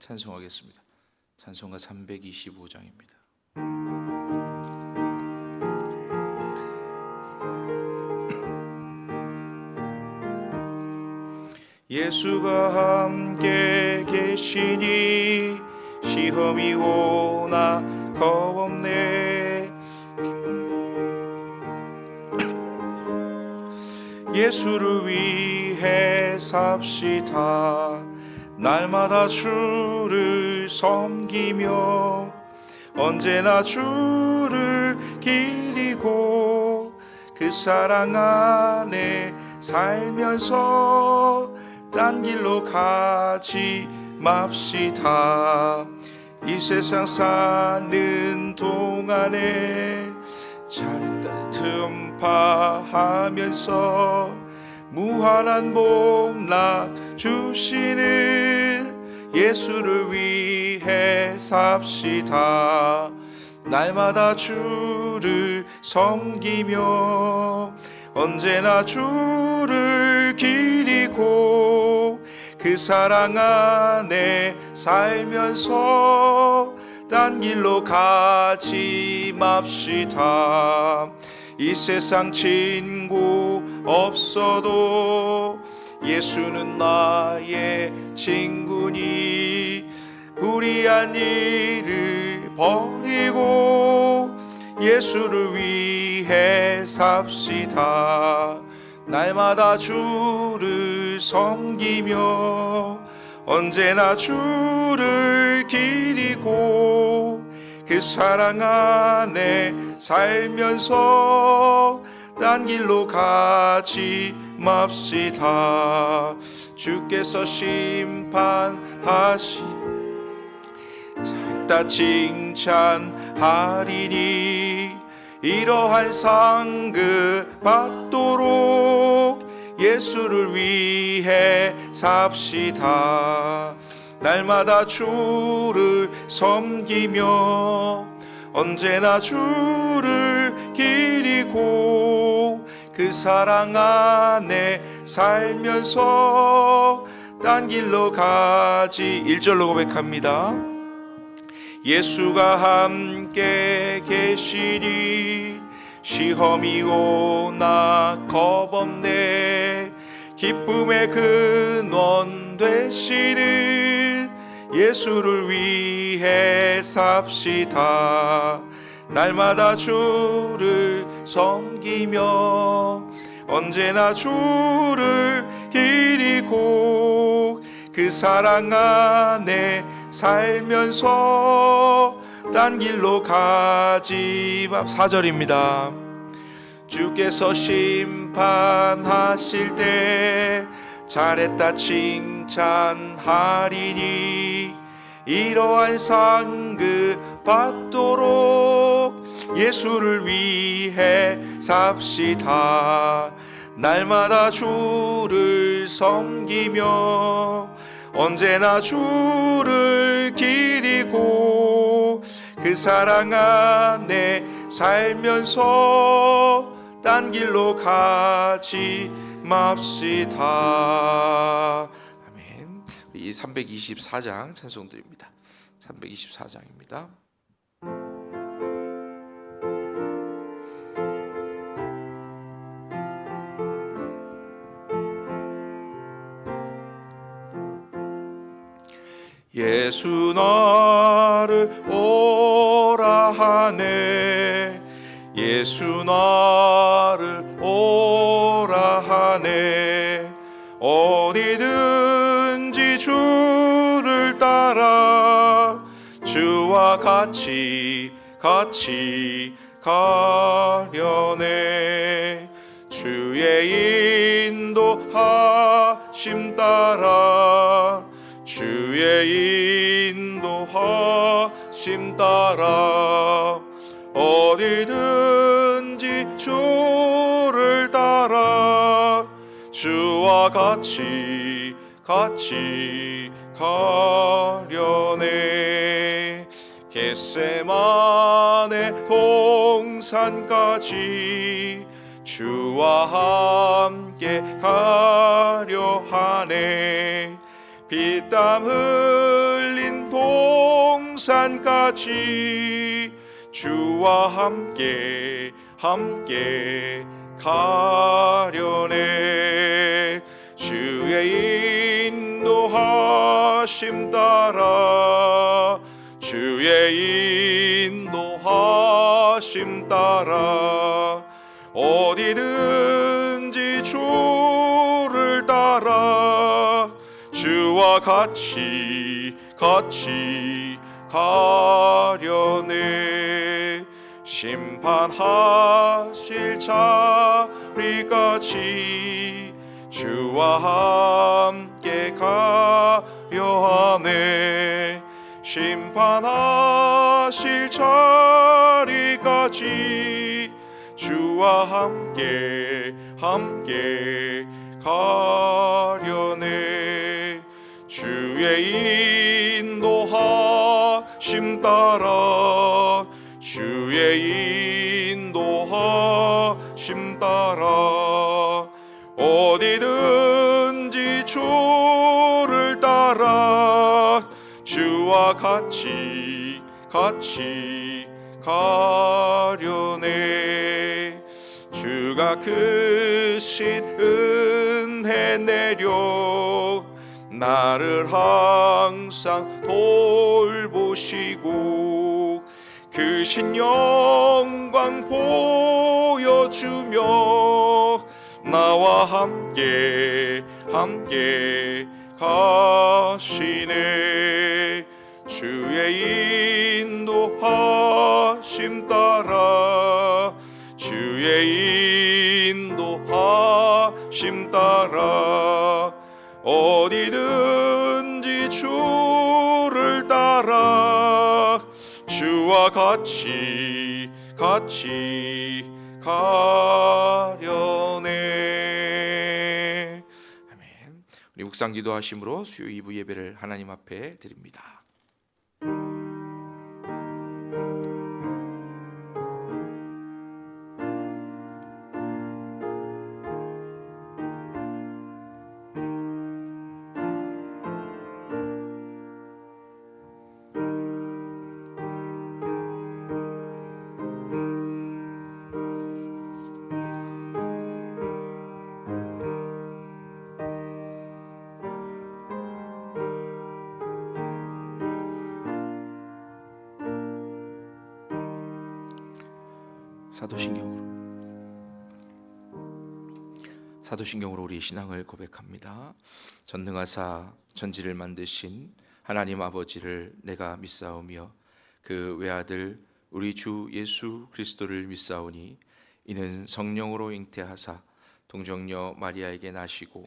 찬송하겠습니다. 찬송가 325장입니다. 예수가 함께 계시니 시험이 오나 겁없네. 예수를 위해 삽시다. 날마다 주를 섬기며 언제나 주를 기리고 그 사랑 안에 살면서 딴 길로 가지 맙시다. 이 세상 사는 동안에 잘했다 틈파하면서 무한한 복락 주시는 예수를 위해 삽시다. 날마다 주를 섬기며 언제나 주를 기리고 그 사랑 안에 살면서 딴 길로 가지 맙시다. 이 세상 친구 없어도 예수는 나의 친구니 불의한 일을 버리고 예수를 위해 삽시다. 날마다 주를 섬기며 언제나 주를 기리고 그 사랑 안에 살면서 딴 길로 가지 맙시다. 주께서 심판하시 잘했다 칭찬하리니 이러한 상급 받도록 예수를 위해 삽시다. 날마다 주를 섬기며 언제나 주를 기리고 그 사랑 안에 살면서 딴 길로 가지 1절로 고백합니다. 예수가 함께 계시니 시험이 오나 겁없네. 기쁨의 근원 되시는 예수를 위해 삽시다. 날마다 주를 섬기며 언제나 주를 기리고 그 사랑 안에 살면서 딴 길로 가지 마. 4절입니다. 주께서 심판하실 때 잘했다 칭찬하리니 이러한 상급 받도록 예수를 위해 삽시다. 날마다 주를 섬기며 언제나 주를 기리고 그 사랑 안에 살면서 딴 길로 가지 맙시다. 아멘. 이 324장 찬송드립니다. 324장입니다. 예수 나를 오라 하네. 예수 나를 오라 하네. 어디든지 주를 따라 주와 같이 가려네. 주의 인도하심 따라 주의 인도하심 따라 어디든지 주를 따라 주와 같이 가려네. 겟세마네 동산까지 주와 함께 가려 하네. 피땀 흘린 성산까지 주와 함께 가려네. 주의 인도하심 따라 주의 인도하심 따라 어디든지 주를 따라 주와 같이 가려네. 심판하실 자리까지 주와 함께 가려 하네. 심판하실 자리까지 주와 함께 가려네. 주의 인도하심 따라 주의 인도하심 따라 어디든지 주를 따라 주와 같이 가려네. 주가 크신 은혜 내려 나를 항상 돌보시고 크신 영광 보여주며 나와 함께 가시네. 주의 인도하심 따라 주의 인도하심 따라 어디든지 주를 따라 주와 같이 가려네. 아멘. 우리 묵상 기도하심으로 수요 2부 예배를 하나님 앞에 드립니다. 사도신경으로 우리 신앙을 고백합니다. 전능하사 천지를 만드신 하나님 아버지를 내가 믿사오며 그 외아들 우리 주 예수 그리스도를 믿사오니 이는 성령으로 잉태하사 동정녀 마리아에게 나시고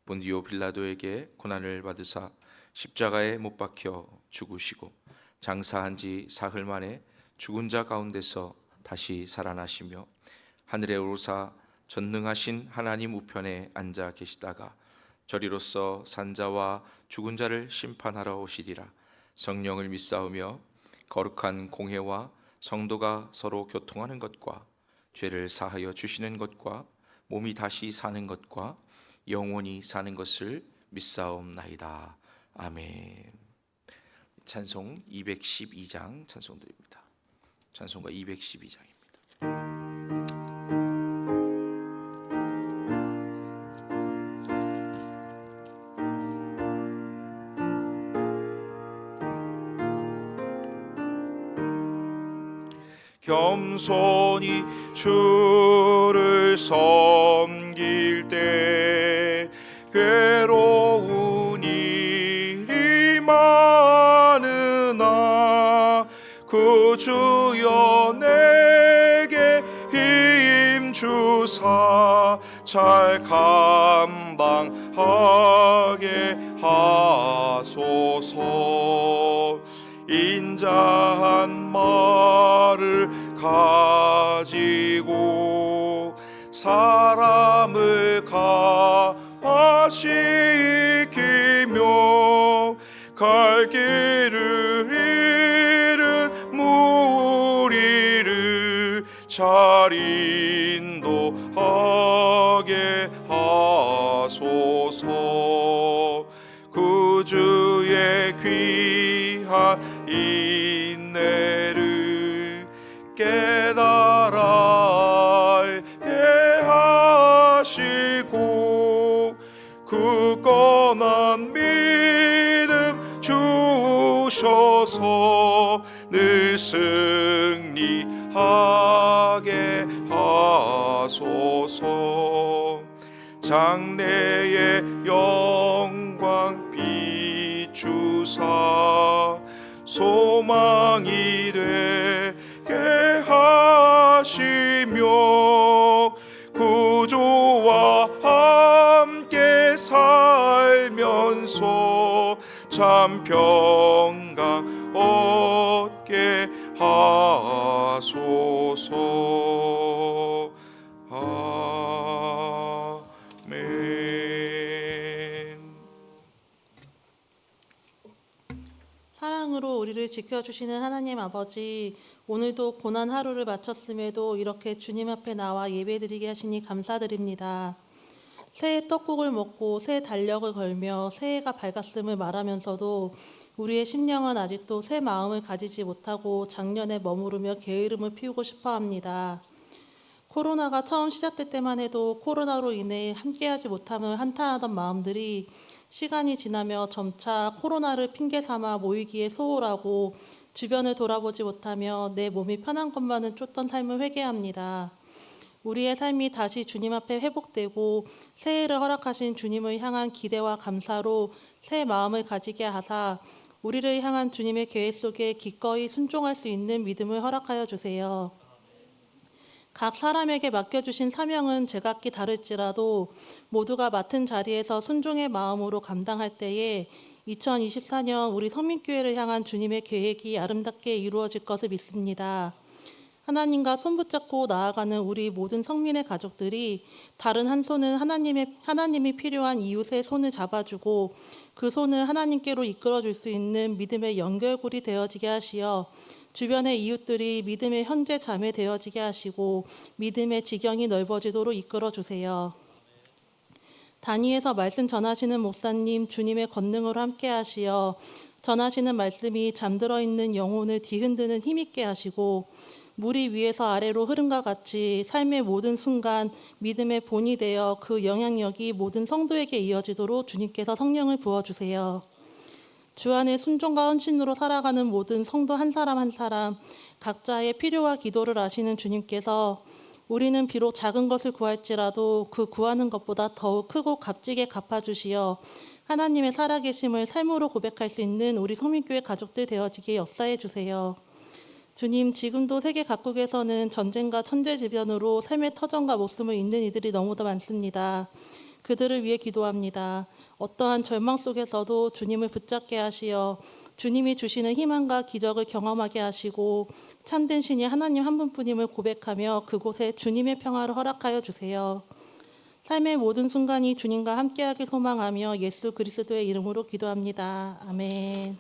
본디오 빌라도에게 고난을 받으사 십자가에 못 박혀 죽으시고 장사한 지 사흘 만에 죽은 자 가운데서 다시 살아나시며 하늘에 오르사 전능하신 하나님 우편에 앉아 계시다가 저리로서 산자와 죽은 자를 심판하러 오시리라. 성령을 믿사오며 거룩한 공회와 성도가 서로 교통하는 것과 죄를 사하여 주시는 것과 몸이 다시 사는 것과 영원히 사는 것을 믿사옵나이다. 아멘. 찬송 212장 찬송 드립니다. 찬송가 212장입니다. 겸손히 주를 섬길 때 괴로운 일이 많으나 그 주여 내게 힘 주사 잘 감당하게 하소서. 인자한 말을 가지고 사람을 감화시키며 갈 길을 잃은 무리를 잘 인도하게 하소서. 그 주의 귀한 위한 인내를 깨달아 알게 하시고 굳건한 믿음 주셔서 늘 승리하게 하소서. 장래의 영광 비추사 소망이 되게 하시며 구주와 함께 살면서 참 평강 얻게 하소서. 아멘. 사랑으로 우리를 지켜주시는 하나님 아버지, 오늘도 고난 하루를 마쳤음에도 이렇게 주님 앞에 나와 예배드리게 하시니 감사드립니다. 새해 떡국을 먹고 새 달력을 걸며 새해가 밝았음을 말하면서도 우리의 심령은 아직도 새 마음을 가지지 못하고 작년에 머무르며 게으름을 피우고 싶어합니다. 코로나가 처음 시작될 때만 해도 코로나로 인해 함께하지 못함을 한탄하던 마음들이 시간이 지나며 점차 코로나를 핑계 삼아 모이기에 소홀하고 주변을 돌아보지 못하며 내 몸이 편한 것만은 쫓던 삶을 회개합니다. 우리의 삶이 다시 주님 앞에 회복되고 새해를 허락하신 주님을 향한 기대와 감사로 새 마음을 가지게 하사 우리를 향한 주님의 계획 속에 기꺼이 순종할 수 있는 믿음을 허락하여 주세요. 각 사람에게 맡겨주신 사명은 제각기 다를지라도 모두가 맡은 자리에서 순종의 마음으로 감당할 때에 2024년 우리 성민교회를 향한 주님의 계획이 아름답게 이루어질 것을 믿습니다. 하나님과 손붙잡고 나아가는 우리 모든 성민의 가족들이 다른 한 손은 하나님이 필요한 이웃의 손을 잡아주고 그 손을 하나님께로 이끌어줄 수 있는 믿음의 연결고리 되어지게 하시어 주변의 이웃들이 믿음의 형제 자매 되어지게 하시고 믿음의 지경이 넓어지도록 이끌어주세요. 단위에서 말씀 전하시는 목사님 주님의 권능으로 함께 하시어 전하시는 말씀이 잠들어 있는 영혼을 뒤흔드는 힘있게 하시고 물이 위에서 아래로 흐름과 같이 삶의 모든 순간 믿음의 본이 되어 그 영향력이 모든 성도에게 이어지도록 주님께서 성령을 부어주세요. 주 안에 순종과 헌신으로 살아가는 모든 성도 한 사람 한 사람 각자의 필요와 기도를 아시는 주님께서 우리는 비록 작은 것을 구할지라도 그 구하는 것보다 더욱 크고 값지게 갚아주시어 하나님의 살아계심을 삶으로 고백할 수 있는 우리 성민교회 가족들 되어지게 역사해 주세요. 주님, 지금도 세계 각국에서는 전쟁과 천재지변으로 삶의 터전과 목숨을 잃는 이들이 너무도 많습니다. 그들을 위해 기도합니다. 어떠한 절망 속에서도 주님을 붙잡게 하시어 주님이 주시는 희망과 기적을 경험하게 하시고 참된 신이 하나님 한 분뿐임을 고백하며 그곳에 주님의 평화를 허락하여 주세요. 삶의 모든 순간이 주님과 함께하길 소망하며 예수 그리스도의 이름으로 기도합니다. 아멘.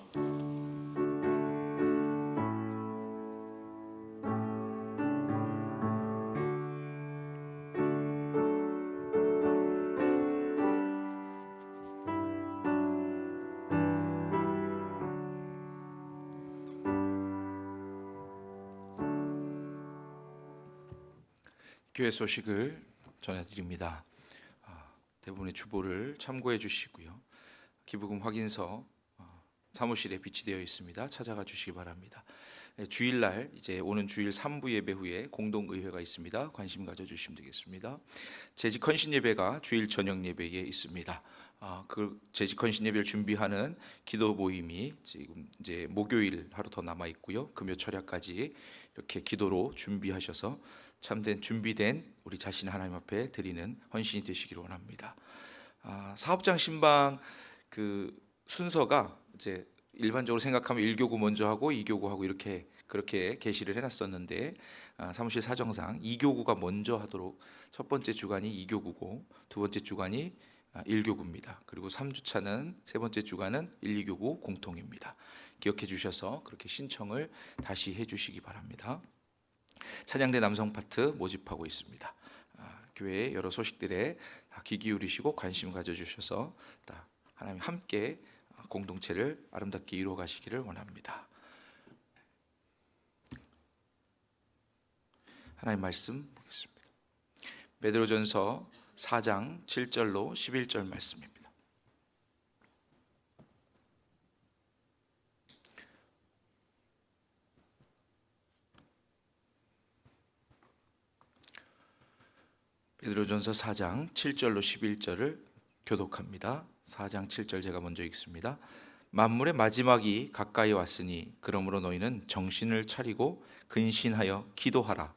교회 소식을 전해드립니다. 대부분의 주보를 참고해 주시고요. 기부금 확인서 사무실에 비치되어 있습니다. 찾아가 주시기 바랍니다. 주일날 이제 오는 주일 3부 예배 후에 공동의회가 있습니다. 관심 가져주시면 되겠습니다. 재직 헌신 예배가 주일 저녁 예배에 있습니다. 그 재직 헌신 예배를 준비하는 기도 모임이 지금 이제 목요일 하루 더 남아 있고요. 금요 철야까지 이렇게 기도로 준비하셔서 참된 준비된 우리 자신 하나님 앞에 드리는 헌신이 되시기를 원합니다. 사업장 신방 그 순서가 이제 일반적으로 생각하면 1교구 먼저 하고 2교구 하고 이렇게 그렇게 게시를 해놨었는데 사무실 사정상 2교구가 먼저 하도록 첫 번째 주간이 2교구고 두 번째 주간이 1교구입니다. 그리고 3주차는 세 번째 주간은 1, 2교구 공통입니다. 기억해 주셔서 그렇게 신청을 다시 해주시기 바랍니다. 찬양대 남성 파트 모집하고 있습니다. 교회의 여러 소식들에 귀 기울이시고 관심 가져주셔서 하나님 함께 공동체를 아름답게 이루어 가시기를 원합니다. 하나님 말씀 보겠습니다. 베드로전서 4장 7절로 11절 말씀입니다. 베드로전서 4장 7절로 11절을 교독합니다. 4장 7절 제가 먼저 읽습니다. 만물의 마지막이 가까이 왔으니 그러므로 너희는 정신을 차리고 근신하여 기도하라.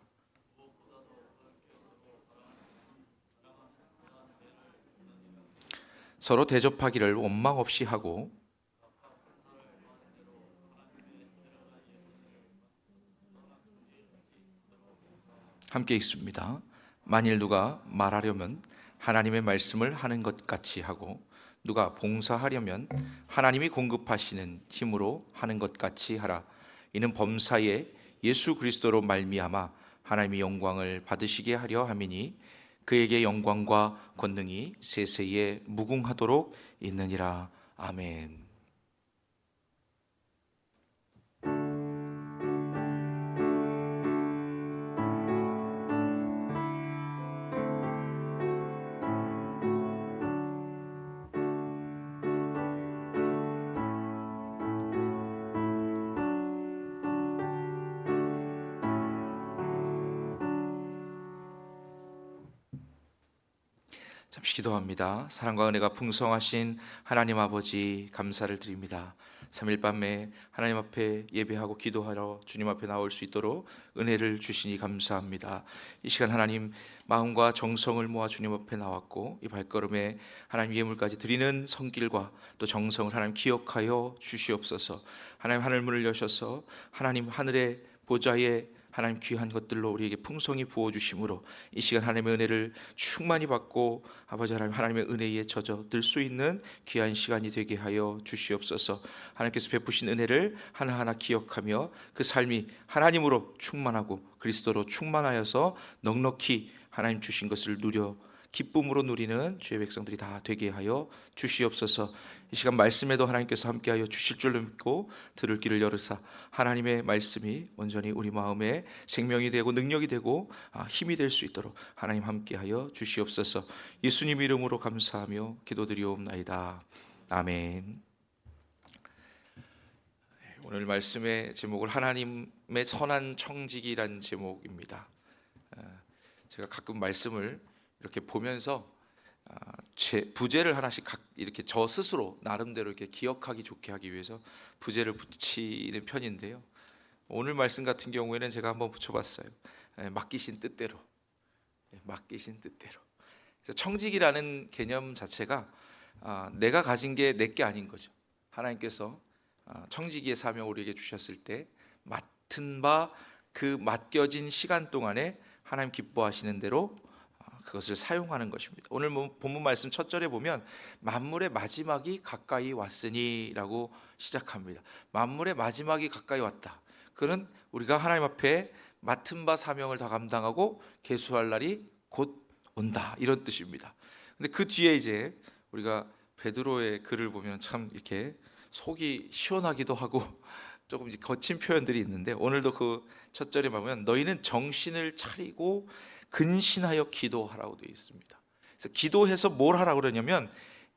서로 대접하기를 원망 없이 하고 함께 읽습니다. 만일 누가 말하려면 하나님의 말씀을 하는 것 같이 하고 누가 봉사하려면 하나님이 공급하시는 힘으로 하는 것 같이 하라. 이는 범사에 예수 그리스도로 말미암아 하나님의 영광을 받으시게 하려 함이니 그에게 영광과 권능이 세세에 무궁하도록 있느니라. 아멘. 잠시 기도합니다. 사랑과 은혜가 풍성하신 하나님 아버지 감사를 드립니다. 3일 밤에 하나님 앞에 예배하고 기도하러 주님 앞에 나올 수 있도록 은혜를 주시니 감사합니다. 이 시간 하나님 마음과 정성을 모아 주님 앞에 나왔고 이 발걸음에 하나님 예물까지 드리는 성길과 또 정성을 하나님 기억하여 주시옵소서. 하나님 하늘 문을 여셔서 하나님 하늘의 보좌에 하나님 귀한 것들로 우리에게 풍성히 부어주심으로 이 시간 하나님의 은혜를 충만히 받고 아버지 하나님 하나님의 은혜에 젖어들 수 있는 귀한 시간이 되게 하여 주시옵소서. 하나님께서 베푸신 은혜를 하나하나 기억하며 그 삶이 하나님으로 충만하고 그리스도로 충만하여서 넉넉히 하나님 주신 것을 누려 기쁨으로 누리는 주의 백성들이 다 되게 하여 주시옵소서. 이 시간 말씀에도 하나님께서 함께하여 주실 줄로 믿고 들을 길을 열으사 하나님의 말씀이 온전히 우리 마음에 생명이 되고 능력이 되고 힘이 될 수 있도록 하나님 함께하여 주시옵소서. 예수님 이름으로 감사하며 기도드리옵나이다. 아멘. 오늘 말씀의 제목을 하나님의 선한 청지기란 제목입니다. 제가 가끔 말씀을 이렇게 보면서 제 부제를 하나씩 이렇게 저 스스로 나름대로 이렇게 기억하기 좋게 하기 위해서 부제를 붙이는 편인데요. 오늘 말씀 같은 경우에는 제가 한번 붙여봤어요. 맡기신 뜻대로, 맡기신 뜻대로. 그래서 청직이라는 개념 자체가 내가 가진 게 내 게 아닌 거죠. 하나님께서 청지기의 사명을 우리에게 주셨을 때 맡은 바 그 맡겨진 시간 동안에 하나님 기뻐하시는 대로 그것을 사용하는 것입니다. 오늘 본문 말씀 첫 절에 보면 만물의 마지막이 가까이 왔으니라고 시작합니다. 만물의 마지막이 가까이 왔다. 그는 우리가 하나님 앞에 맡은 바 사명을 다 감당하고 계수할 날이 곧 온다. 이런 뜻입니다. 근데 그 뒤에 이제 우리가 베드로의 글을 보면 참 이렇게 속이 시원하기도 하고 조금 이제 거친 표현들이 있는데 오늘도 그 첫 절에 보면 너희는 정신을 차리고 근신하여 기도하라고 되어 있습니다. 그래서 기도해서 뭘 하라고 그러냐면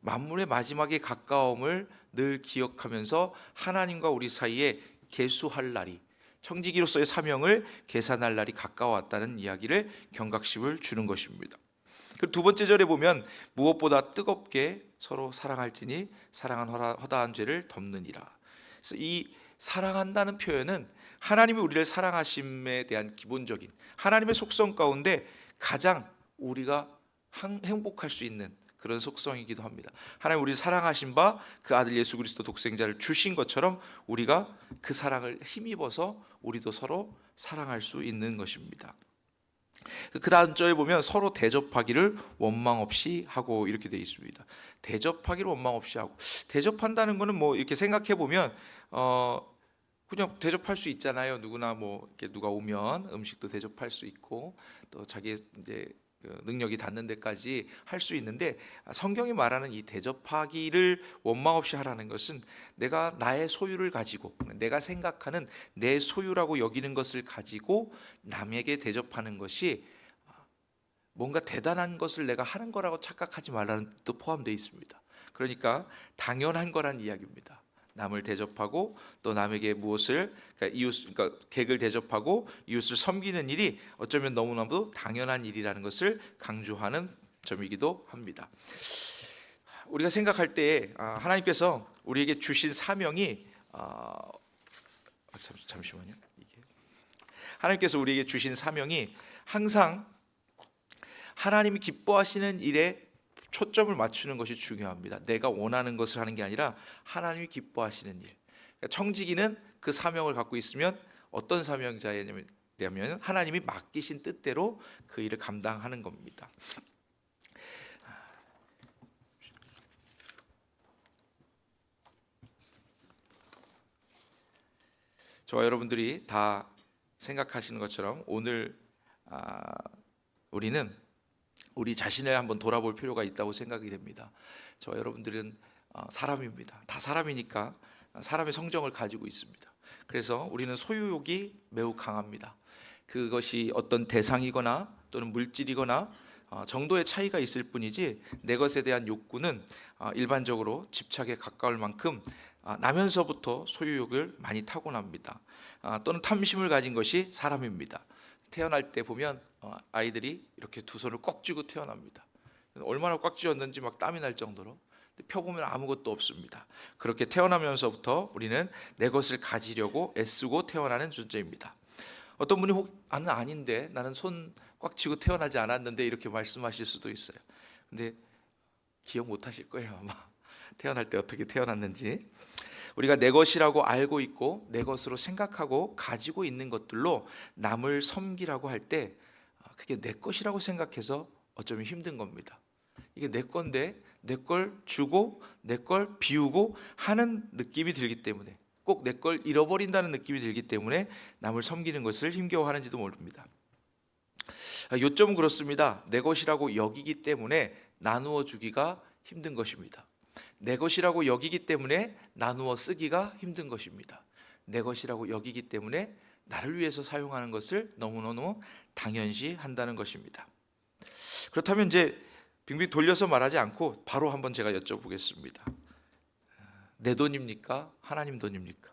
만물의 마지막에 가까움을 늘 기억하면서 하나님과 우리 사이에 계수할 날이 청지기로서의 사명을 계산할 날이 가까웠다는 이야기를 경각심을 주는 것입니다. 그리고 두 번째 절에 보면 무엇보다 뜨겁게 서로 사랑할지니 사랑은 허다한 죄를 덮느니라. 그래서 이 사랑한다는 표현은 하나님이 우리를 사랑하심에 대한 기본적인 하나님의 속성 가운데 가장 우리가 행복할 수 있는 그런 속성이기도 합니다. 하나님 우리를 사랑하신 바 그 아들 예수 그리스도 독생자를 주신 것처럼 우리가 그 사랑을 힘입어서 우리도 서로 사랑할 수 있는 것입니다. 그 다음 절에 보면 서로 대접하기를 원망 없이 하고 이렇게 되어 있습니다. 대접하기를 원망 없이 하고 대접한다는 것은 뭐 이렇게 생각해 보면 그냥 대접할 수 있잖아요. 누구나 뭐 이렇게 누가 오면 음식도 대접할 수 있고 또 자기 이제 그 능력이 닿는 데까지 할 수 있는데, 성경이 말하는 이 대접하기를 원망 없이 하라는 것은 내가 나의 소유를 가지고, 내가 생각하는 내 소유라고 여기는 것을 가지고 남에게 대접하는 것이 뭔가 대단한 것을 내가 하는 거라고 착각하지 말라는 뜻도 포함되어 있습니다. 그러니까 당연한 거란 이야기입니다. 남을 대접하고 또 남에게 무엇을, 그러니까 객을 대접하고 이웃을 섬기는 일이 어쩌면 너무나도 당연한 일이라는 것을 강조하는 점이기도 합니다. 우리가 생각할 때 하나님께서 우리에게 주신 사명이 잠시만요. 하나님께서 우리에게 주신 사명이 항상 하나님이 기뻐하시는 일에 초점을 맞추는 것이 중요합니다. 내가 원하는 것을 하는 게 아니라 하나님이 기뻐하시는 일. 그러니까 청지기는 그 사명을 갖고 있으면 어떤 사명자냐면 하나님이 맡기신 뜻대로 그 일을 감당하는 겁니다. 저와 여러분들이 다 생각하시는 것처럼 오늘 우리는 우리 자신을 한번 돌아볼 필요가 있다고 생각이 됩니다. 저와 여러분들은 사람입니다. 다 사람이니까 사람의 성정을 가지고 있습니다. 그래서 우리는 소유욕이 매우 강합니다. 그것이 어떤 대상이거나 또는 물질이거나 정도의 차이가 있을 뿐이지 내 것에 대한 욕구는 일반적으로 집착에 가까울 만큼 나면서부터 소유욕을 많이 타고납니다. 또는 탐심을 가진 것이 사람입니다. 태어날 때 보면 아이들이 이렇게 두 손을 꽉 쥐고 태어납니다. 얼마나 꽉 쥐었는지 막 땀이 날 정도로. 펴보면 아무것도 없습니다. 그렇게 태어나면서부터 우리는 내 것을 가지려고 애쓰고 태어나는 존재입니다. 어떤 분이 나는 아닌데, 나는 손 꽉 쥐고 태어나지 않았는데 이렇게 말씀하실 수도 있어요. 근데 기억 못 하실 거예요, 아마. 태어날 때 어떻게 태어났는지. 우리가 내 것이라고 알고 있고 내 것으로 생각하고 가지고 있는 것들로 남을 섬기라고 할 때 그게 내 것이라고 생각해서 어쩌면 힘든 겁니다. 이게 내 건데 내 걸 주고 내 걸 비우고 하는 느낌이 들기 때문에, 꼭 내 걸 잃어버린다는 느낌이 들기 때문에 남을 섬기는 것을 힘겨워하는지도 모릅니다. 요점은 그렇습니다. 내 것이라고 여기기 때문에 나누어 주기가 힘든 것입니다. 내 것이라고 여기기 때문에 나누어 쓰기가 힘든 것입니다. 내 것이라고 여기기 때문에 나를 위해서 사용하는 것을 너무너무 당연시 한다는 것입니다. 그렇다면 이제 빙빙 돌려서 말하지 않고 바로 한번 제가 여쭤보겠습니다. 내 돈입니까? 하나님 돈입니까?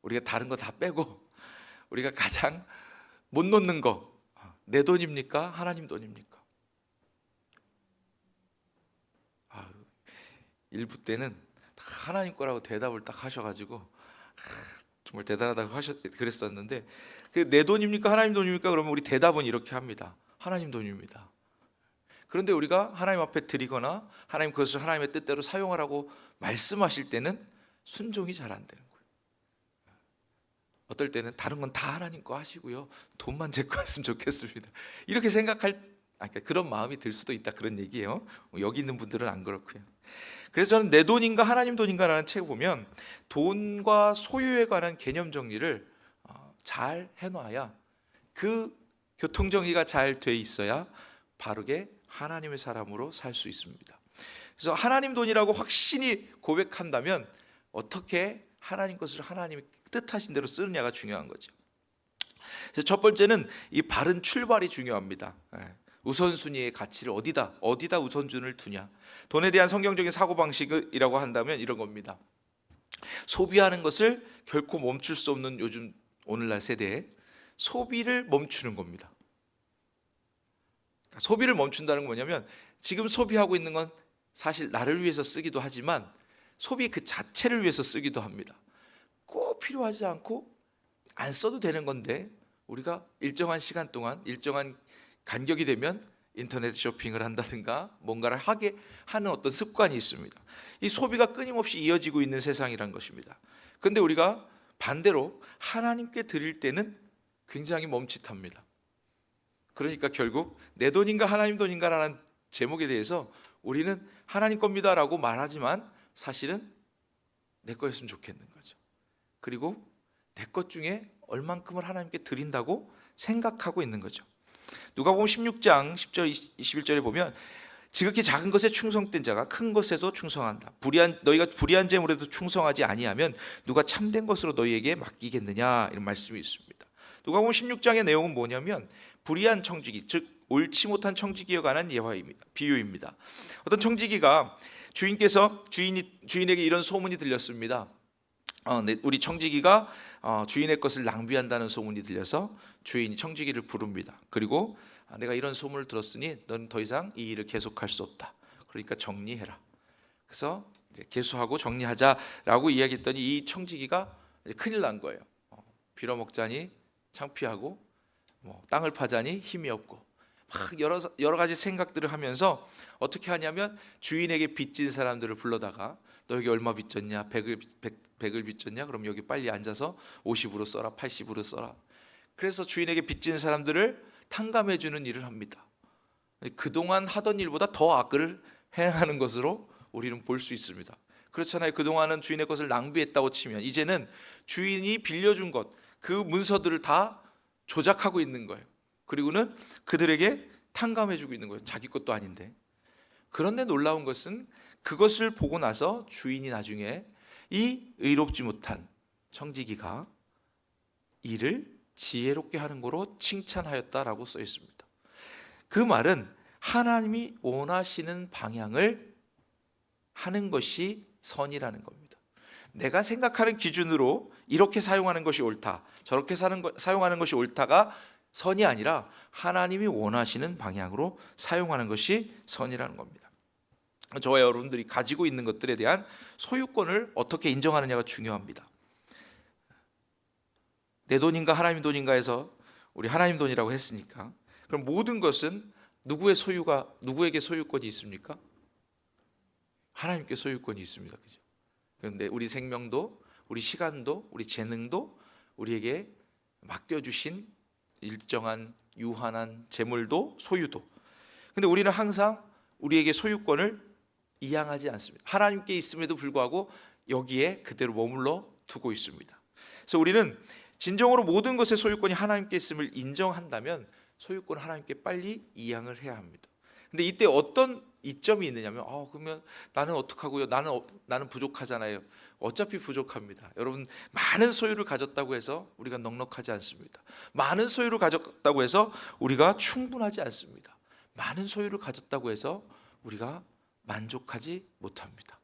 우리가 다른 거 다 빼고 우리가 가장 못 놓는 거, 내 돈입니까? 하나님 돈입니까? 일부 때는 하나님 거라고 대답을 딱 하셔가지고 정말 대단하다고 그랬었는데, 그 내 돈입니까? 하나님 돈입니까? 그러면 우리 대답은 이렇게 합니다. 하나님 돈입니다. 그런데 우리가 하나님 앞에 드리거나 하나님 그것을 하나님의 뜻대로 사용하라고 말씀하실 때는 순종이 잘 안 되는 거예요. 어떨 때는 다른 건 다 하나님 거 하시고요, 돈만 제 거 했으면 좋겠습니다. 이렇게 그러니까 그런 마음이 들 수도 있다, 그런 얘기예요. 여기 있는 분들은 안 그렇고요. 그래서 저는 내 돈인가 하나님 돈인가라는 책을 보면 돈과 소유에 관한 개념 정리를 잘 해놔야, 그 교통 정리가 잘 돼 있어야 바르게 하나님의 사람으로 살 수 있습니다. 그래서 하나님 돈이라고 확신이 고백한다면 어떻게 하나님 것을 하나님이 뜻하신 대로 쓰느냐가 중요한 거죠. 그래서 첫 번째는 이 바른 출발이 중요합니다. 우선순위의 가치를 어디다 우선순위를 두냐. 돈에 대한 성경적인 사고방식이라고 한다면 이런 겁니다. 소비하는 것을 결코 멈출 수 없는 요즘 오늘날 세대에 소비를 멈추는 겁니다. 소비를 멈춘다는 건 뭐냐면, 지금 소비하고 있는 건 사실 나를 위해서 쓰기도 하지만 소비 그 자체를 위해서 쓰기도 합니다. 꼭 필요하지 않고 안 써도 되는 건데 우리가 일정한 시간 동안 일정한 간격이 되면 인터넷 쇼핑을 한다든가 뭔가를 하게 하는 어떤 습관이 있습니다. 이 소비가 끊임없이 이어지고 있는 세상이란 것입니다. 그런데 우리가 반대로 하나님께 드릴 때는 굉장히 멈칫합니다. 그러니까 결국 내 돈인가 하나님 돈인가라는 제목에 대해서 우리는 하나님 겁니다라고 말하지만 사실은 내 거였으면 좋겠는 거죠. 그리고 내 것 중에 얼만큼을 하나님께 드린다고 생각하고 있는 거죠. 누가복음 16장 10절 21절에 보면 지극히 작은 것에 충성된 자가 큰 것에도 충성한다. 너희가 불의한 재물에도 충성하지 아니하면 누가 참된 것으로 너희에게 맡기겠느냐, 이런 말씀이 있습니다. 누가복음 16장의 내용은 뭐냐면 불의한 청지기, 즉 옳지 못한 청지기에 관한 예화입니다. 비유입니다. 어떤 청지기가 주인에게 이런 소문이 들렸습니다. 우리 청지기가 주인의 것을 낭비한다는 소문이 들려서 주인이 청지기를 부릅니다. 그리고 내가 이런 소문을 들었으니 너는 더 이상 이 일을 계속할 수 없다. 그러니까 정리해라. 그래서 이제 개수하고 정리하자라고 이야기했더니 이 청지기가 큰일 난 거예요. 빌어먹자니 창피하고 땅을 파자니 힘이 없고 막 여러 가지 생각들을 하면서 어떻게 하냐면 주인에게 빚진 사람들을 불러다가 너 여기 얼마 빚졌냐? 100을 빚졌냐? 그럼 여기 빨리 앉아서 50으로 써라, 80으로 써라. 그래서 주인에게 빚진 사람들을 탕감해 주는 일을 합니다. 그동안 하던 일보다 더 악을 행하는 것으로 우리는 볼 수 있습니다. 그렇잖아요. 그동안은 주인의 것을 낭비했다고 치면 이제는 주인이 빌려준 것, 그 문서들을 다 조작하고 있는 거예요. 그리고는 그들에게 탕감해 주고 있는 거예요. 자기 것도 아닌데. 그런데 놀라운 것은 그것을 보고 나서 주인이 나중에 이 의롭지 못한 청지기가 이를 지혜롭게 하는 거로 칭찬하였다라고 써 있습니다. 그 말은 하나님이 원하시는 방향을 하는 것이 선이라는 겁니다. 내가 생각하는 기준으로 이렇게 사용하는 것이 옳다, 저렇게 사용하는 것이 옳다가 선이 아니라 하나님이 원하시는 방향으로 사용하는 것이 선이라는 겁니다. 저와 여러분들이 가지고 있는 것들에 대한 소유권을 어떻게 인정하느냐가 중요합니다. 내 돈인가 하나님 돈인가 해서 우리 하나님 돈이라고 했으니까, 그럼 모든 것은 누구에게 소유권이 있습니까? 하나님께 소유권이 있습니다. 그죠? 그런데 우리 생명도, 우리 시간도, 우리 재능도 우리에게 맡겨주신 일정한 유한한 재물도 소유도. 근데 우리는 항상 우리에게 소유권을 이양하지 않습니다. 하나님께 있음에도 불구하고 여기에 그대로 머물러 두고 있습니다. 그래서 우리는 진정으로 모든 것의 소유권이 하나님께 있음을 인정한다면 소유권을 하나님께 빨리 이양을 해야 합니다. 근데 이때 어떤 이점이 있느냐면 그러면 나는 어떡하고요? 나는 부족하잖아요. 어차피 부족합니다. 여러분, 많은 소유를 가졌다고 해서 우리가 넉넉하지 않습니다. 많은 소유를 가졌다고 해서 우리가 충분하지 않습니다. 많은 소유를 가졌다고 해서 우리가 만족하지 못합니다.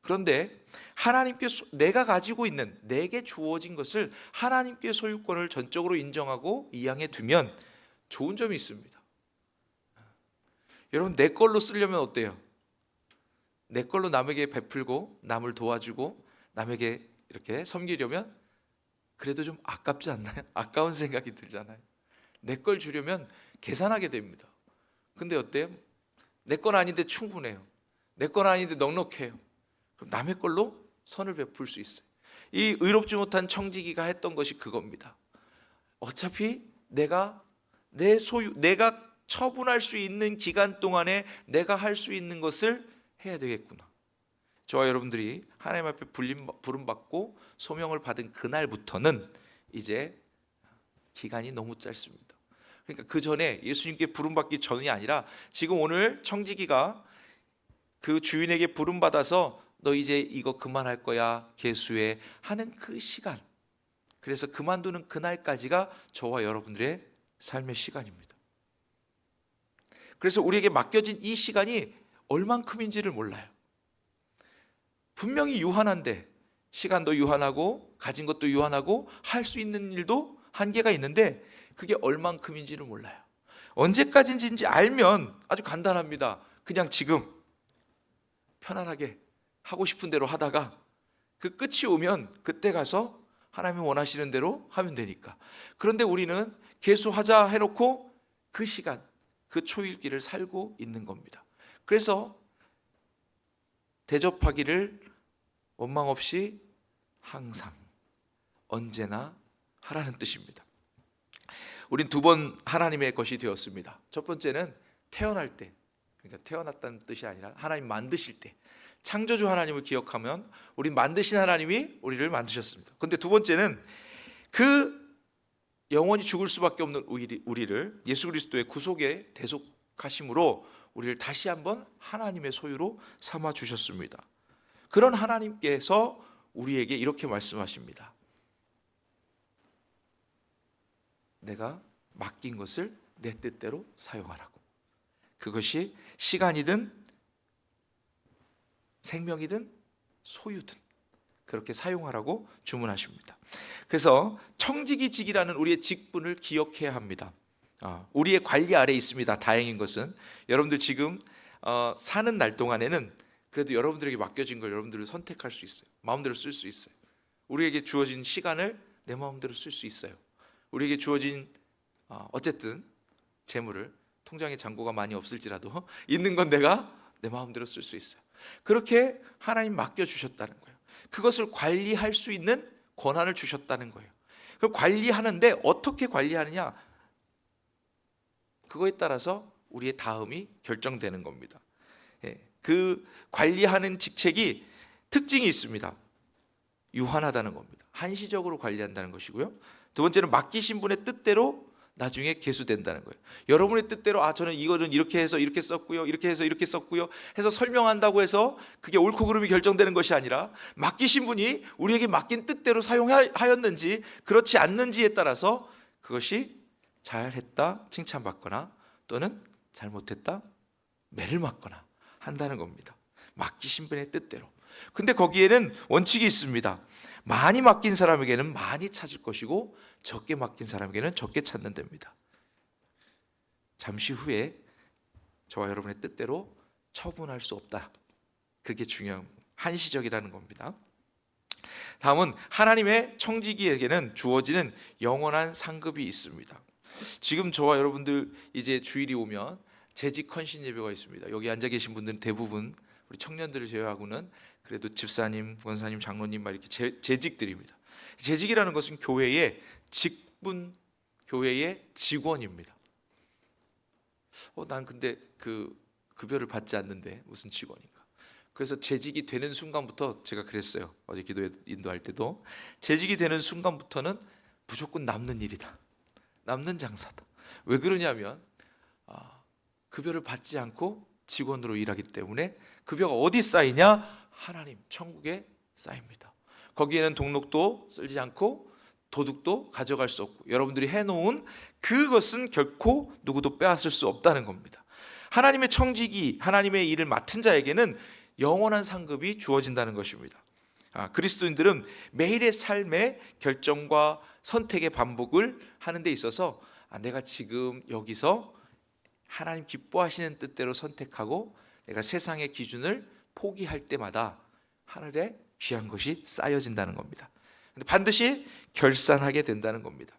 그런데 하나님께 내가 가지고 있는, 내게 주어진 것을 하나님께 소유권을 전적으로 인정하고 이양해 두면 좋은 점이 있습니다. 여러분, 내 걸로 쓰려면 어때요? 내 걸로 남에게 베풀고 남을 도와주고 남에게 이렇게 섬기려면 그래도 좀 아깝지 않나요? 아까운 생각이 들잖아요. 내 걸 주려면 계산하게 됩니다. 근데 어때요? 내 건 아닌데 충분해요. 내 건 아닌데 넉넉해요. 그럼 남의 걸로 선을 베풀 수 있어요. 이 의롭지 못한 청지기가 했던 것이 그겁니다. 어차피 내가 처분할 수 있는 기간 동안에 내가 할 수 있는 것을 해야 되겠구나. 저와 여러분들이 하나님 앞에 부름받고 소명을 받은 그날부터는 이제 기간이 너무 짧습니다. 그러니까 그 전에 예수님께 부름받기 전이 아니라 지금 오늘 청지기가 그 주인에게 부름받아서 너 이제 이거 그만할 거야, 계수해 하는 그 시간, 그래서 그만두는 그날까지가 저와 여러분들의 삶의 시간입니다. 그래서 우리에게 맡겨진 이 시간이 얼만큼인지를 몰라요. 분명히 유한한데, 시간도 유한하고 가진 것도 유한하고 할 수 있는 일도 한계가 있는데 그게 얼만큼인지를 몰라요. 언제까지인지 알면 아주 간단합니다. 그냥 지금 편안하게 하고 싶은 대로 하다가 그 끝이 오면 그때 가서 하나님이 원하시는 대로 하면 되니까. 그런데 우리는 계수하자 해놓고 그 시간, 그 초일기를 살고 있는 겁니다. 그래서 대접하기를 원망 없이 항상 언제나 하라는 뜻입니다. 우린 두 번 하나님의 것이 되었습니다. 첫 번째는 태어날 때, 그러니까 태어났다는 뜻이 아니라 하나님 만드실 때, 창조주 하나님을 기억하면 우린 만드신 하나님이 우리를 만드셨습니다. 그런데 두 번째는 그 영원히 죽을 수밖에 없는 우리를 예수 그리스도의 구속에 대속하심으로 우리를 다시 한번 하나님의 소유로 삼아 주셨습니다. 그런 하나님께서 우리에게 이렇게 말씀하십니다. 내가 맡긴 것을 내 뜻대로 사용하라고. 그것이 시간이든 생명이든 소유든 그렇게 사용하라고 주문하십니다. 그래서 청지기직이라는 우리의 직분을 기억해야 합니다. 우리의 관리 아래에 있습니다. 다행인 것은 여러분들 지금 사는 날 동안에는 그래도 여러분들에게 맡겨진 걸 여러분들을 선택할 수 있어요. 마음대로 쓸 수 있어요. 우리에게 주어진 시간을 내 마음대로 쓸 수 있어요. 우리에게 주어진 어쨌든 재물을, 통장에 잔고가 많이 없을지라도 있는 건 내가 내 마음대로 쓸 수 있어요. 그렇게 하나님 맡겨주셨다는 거예요. 그것을 관리할 수 있는 권한을 주셨다는 거예요. 그 관리하는데 어떻게 관리하느냐, 그거에 따라서 우리의 다음이 결정되는 겁니다. 그 관리하는 직책이 특징이 있습니다. 유한하다는 겁니다. 한시적으로 관리한다는 것이고요. 두 번째는 맡기신 분의 뜻대로 나중에 계수된다는 거예요. 여러분의 뜻대로 저는 이거는 이렇게 해서 이렇게 썼고요, 이렇게 해서 이렇게 썼고요 해서 설명한다고 해서 그게 옳고 그름이 결정되는 것이 아니라 맡기신 분이 우리에게 맡긴 뜻대로 사용하였는지 그렇지 않는지에 따라서 그것이 잘했다 칭찬받거나 또는 잘못했다 매를 맞거나 한다는 겁니다. 맡기신 분의 뜻대로. 근데 거기에는 원칙이 있습니다. 많이 맡긴 사람에게는 많이 찾을 것이고 적게 맡긴 사람에게는 적게 찾는 데입니다. 잠시 후에 저와 여러분의 뜻대로 처분할 수 없다. 그게 중요한 한시적이라는 겁니다. 다음은 하나님의 청지기에게는 주어지는 영원한 상급이 있습니다. 지금 저와 여러분들 이제 주일이 오면 재직 헌신 예배가 있습니다. 여기 앉아 계신 분들은 대부분 우리 청년들을 제외하고는 그래도 집사님, 권사님, 장로님 막 이렇게 재직들입니다. 재직이라는 것은 교회의 직분, 교회의 직원입니다. 난 근데 그 급여를 받지 않는데 무슨 직원인가? 그래서 재직이 되는 순간부터 제가 그랬어요. 어제 기도에 인도할 때도 재직이 되는 순간부터는 무조건 남는 일이다. 남는 장사다. 왜 그러냐면 급여를 받지 않고 직원으로 일하기 때문에 급여가 어디 쌓이냐? 하나님 천국에 쌓입니다. 거기에는 등록도 쓰지 않고 도둑도 가져갈 수 없고 여러분들이 해놓은 그것은 결코 누구도 빼앗을 수 없다는 겁니다. 하나님의 청지기, 하나님의 일을 맡은 자에게는 영원한 상급이 주어진다는 것입니다. 그리스도인들은 매일의 삶의 결정과 선택의 반복을 하는 데 있어서 내가 지금 여기서 하나님 기뻐하시는 뜻대로 선택하고 내가 세상의 기준을 포기할 때마다 하늘에 귀한 것이 쌓여진다는 겁니다. 근데 반드시 결산하게 된다는 겁니다.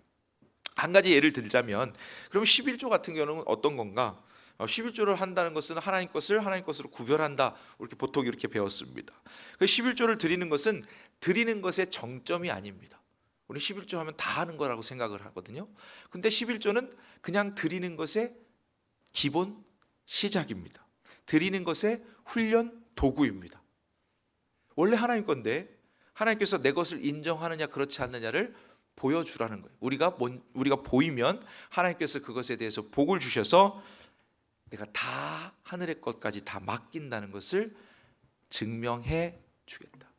한 가지 예를 들자면 그럼 11조 같은 경우는 어떤 건가? 11조를 한다는 것은 하나님 것을 하나님 것으로 구별한다. 이렇게 보통 이렇게 배웠습니다. 그 11조를 드리는 것은 드리는 것의 정점이 아닙니다. 우리 11조 하면 다 하는 거라고 생각을 하거든요. 근데 11조는 그냥 드리는 것의 기본 시작입니다. 드리는 것의 훈련 도구입니다. 원래 하나님 건데 하나님께서 내 것을 인정하느냐 그렇지 않느냐를 보여주라는 거예요. 우리가 보이면 하나님께서 그것에 대해서 복을 주셔서 내가 다 하늘의 것까지 다 맡긴다는 것을 증명해 주겠다.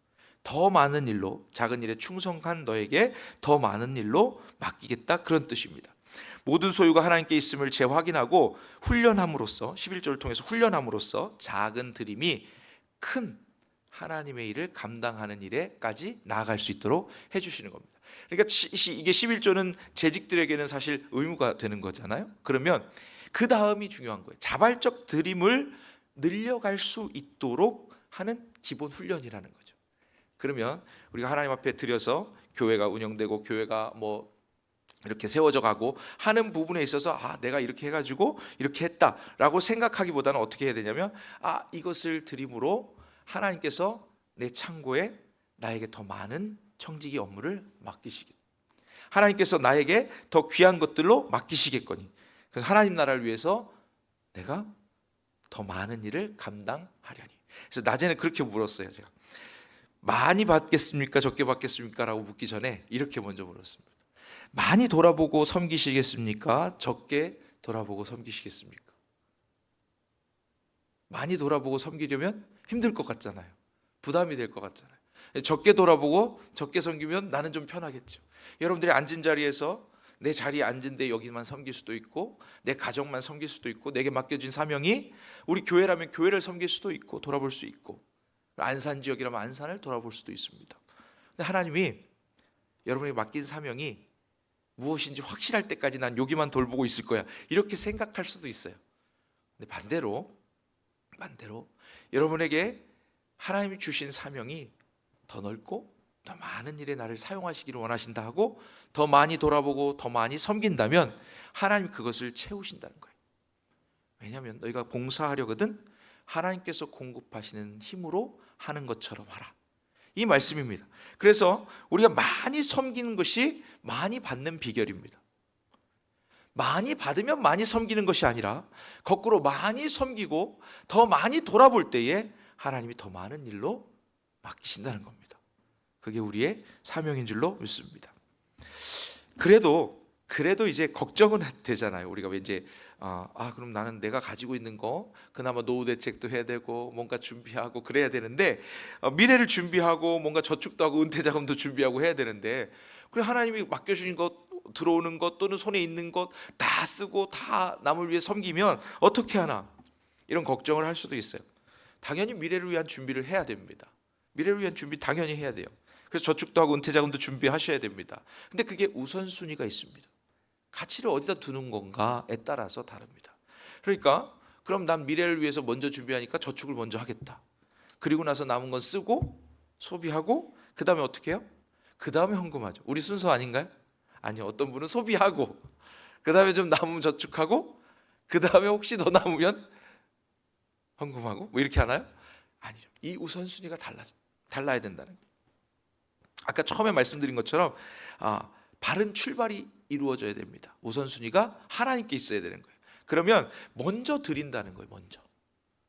더 많은 일로, 작은 일에 충성한 너에게 더 많은 일로 맡기겠다, 그런 뜻입니다. 모든 소유가 하나님께 있음을 재확인하고 훈련함으로써, 11조를 통해서 훈련함으로써 작은 드림이 큰 하나님의 일을 감당하는 일에까지 나아갈 수 있도록 해주시는 겁니다. 그러니까 이게 11조는 재직들에게는 사실 의무가 되는 거잖아요. 그러면 그 다음이 중요한 거예요. 자발적 드림을 늘려갈 수 있도록 하는 기본 훈련이라는 거죠. 그러면 우리가 하나님 앞에 드려서 교회가 운영되고 교회가 이렇게 세워져 가고 하는 부분에 있어서 내가 이렇게 해가지고 이렇게 했다라고 생각하기보다는 어떻게 해야 되냐면 이것을 드림으로 하나님께서 내 창고에 나에게 더 많은 청지기 업무를 맡기시겠. 하나님께서 나에게 더 귀한 것들로 맡기시겠거니. 그래서 하나님 나라를 위해서 내가 더 많은 일을 감당하려니. 그래서 낮에는 그렇게 물었어요. 제가 많이 받겠습니까? 적게 받겠습니까? 라고 묻기 전에 이렇게 먼저 물었습니다. 많이 돌아보고 섬기시겠습니까? 적게 돌아보고 섬기시겠습니까? 많이 돌아보고 섬기려면 힘들 것 같잖아요. 부담이 될 것 같잖아요. 적게 돌아보고 적게 섬기면 나는 좀 편하겠죠. 여러분들이 앉은 자리에서 내 자리에 앉은 데 여기만 섬길 수도 있고, 내 가정만 섬길 수도 있고, 내게 맡겨진 사명이 우리 교회라면 교회를 섬길 수도 있고, 돌아볼 수 있고, 안산 지역이라면 안산을 돌아볼 수도 있습니다. 근데 하나님이 여러분에게 맡긴 사명이 무엇인지 확실할 때까지 난 여기만 돌보고 있을 거야, 이렇게 생각할 수도 있어요. 근데 반대로 여러분에게 하나님이 주신 사명이 더 넓고 더 많은 일에 나를 사용하시기를 원하신다 하고, 더 많이 돌아보고 더 많이 섬긴다면 하나님 그것을 채우신다는 거예요. 왜냐하면 너희가 봉사하려거든 하나님께서 공급하시는 힘으로 하는 것처럼 하라, 이 말씀입니다. 그래서 우리가 많이 섬기는 것이 많이 받는 비결입니다. 많이 받으면 많이 섬기는 것이 아니라 거꾸로 많이 섬기고 더 많이 돌아볼 때에 하나님이 더 많은 일로 맡기신다는 겁니다. 그게 우리의 사명인 줄로 믿습니다. 그래도 이제 걱정은 되잖아요. 우리가 왠지 그럼 나는 내가 가지고 있는 거 그나마 노후 대책도 해야 되고 뭔가 준비하고 그래야 되는데, 미래를 준비하고 뭔가 저축도 하고 은퇴 자금도 준비하고 해야 되는데, 그래 하나님이 맡겨주신 것, 들어오는 것 또는 손에 있는 것 다 쓰고 다 남을 위해 섬기면 어떻게 하나, 이런 걱정을 할 수도 있어요. 당연히 미래를 위한 준비를 해야 됩니다. 미래를 위한 준비 당연히 해야 돼요. 그래서 저축도 하고 은퇴 자금도 준비하셔야 됩니다. 근데 그게 우선순위가 있습니다. 가치를 어디다 두는 건가에 따라서 다릅니다. 그러니까 그럼 난 미래를 위해서 먼저 준비하니까 저축을 먼저 하겠다. 그리고 나서 남은 건 쓰고 소비하고 그 다음에 어떻게 해요? 그 다음에 헌금하죠. 우리 순서 아닌가요? 아니요. 어떤 분은 소비하고 그 다음에 좀 남으면 저축하고 그 다음에 혹시 더 남으면 헌금하고 뭐 이렇게 하나요? 아니죠. 이 우선순위가 달라야 된다는 거예요. 아까 처음에 말씀드린 것처럼 바른 출발이 이루어져야 됩니다. 우선순위가 하나님께 있어야 되는 거예요. 그러면 먼저 드린다는 거예요.